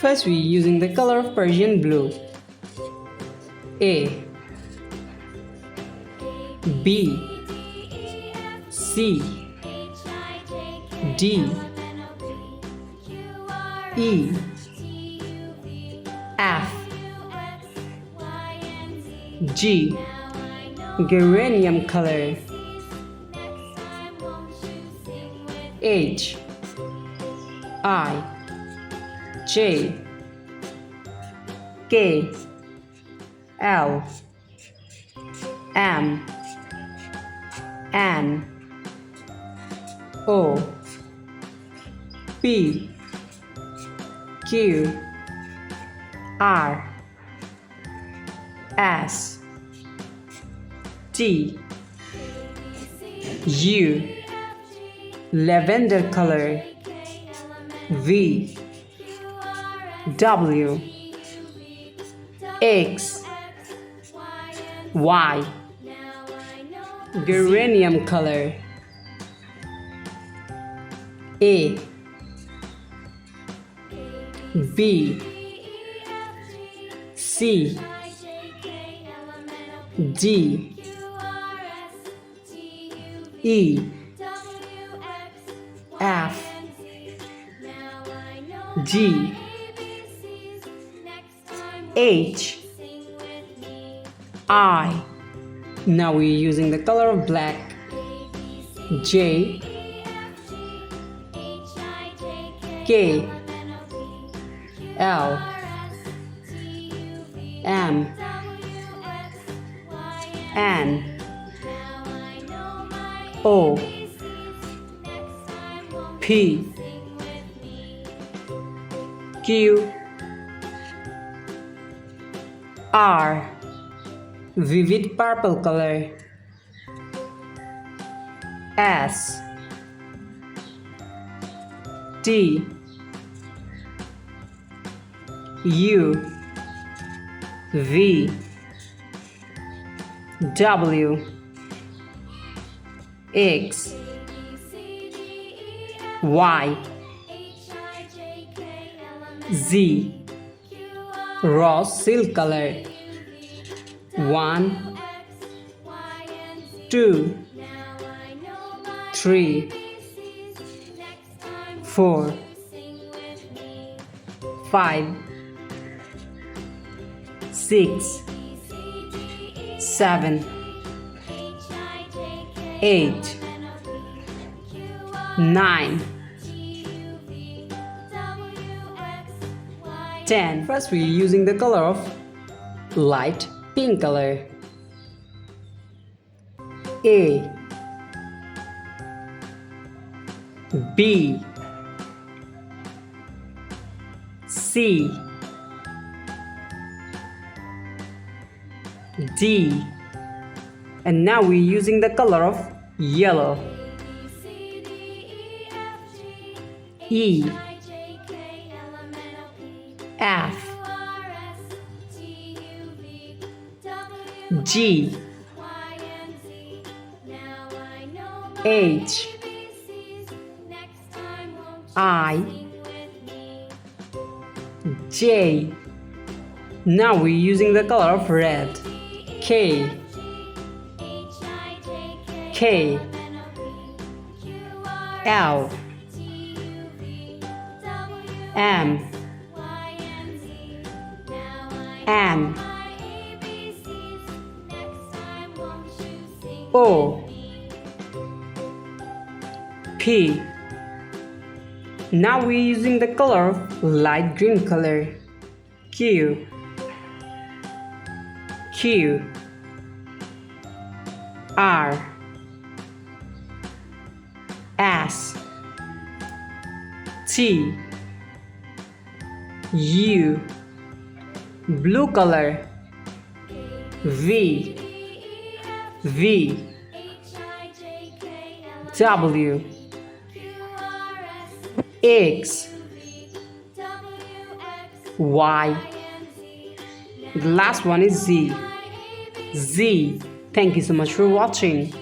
First, we're using the color of Persian blue. A, B, C, D, E, F, G, geranium color. H, I, J, K, L, M, N, O, P, Q, R, S, T, U, lavender color. V, W, X, Y, geranium color. A, B, C, D, E, F, G, H, I. Now we're using the color of black. J, K, L, M, N, O, P, Q, R, vivid purple color. S, T, U, V, W, X, Y, Z, rose silk color. 1, 2, 3, 4, 5, 6, 7, 8, 9, 10. First, we're using the color of light pink color. A, B, C, D, and now we're using the color of yellow. E, F, G, H, I, J. Now we're using the color of red. K, K, L, M, N, O, P. Now we're using the color of light green color. Q, Q, R, S, T, U, blue color. V, V, W, X, Y. The last one is Z. Z. Thank you so much for watching.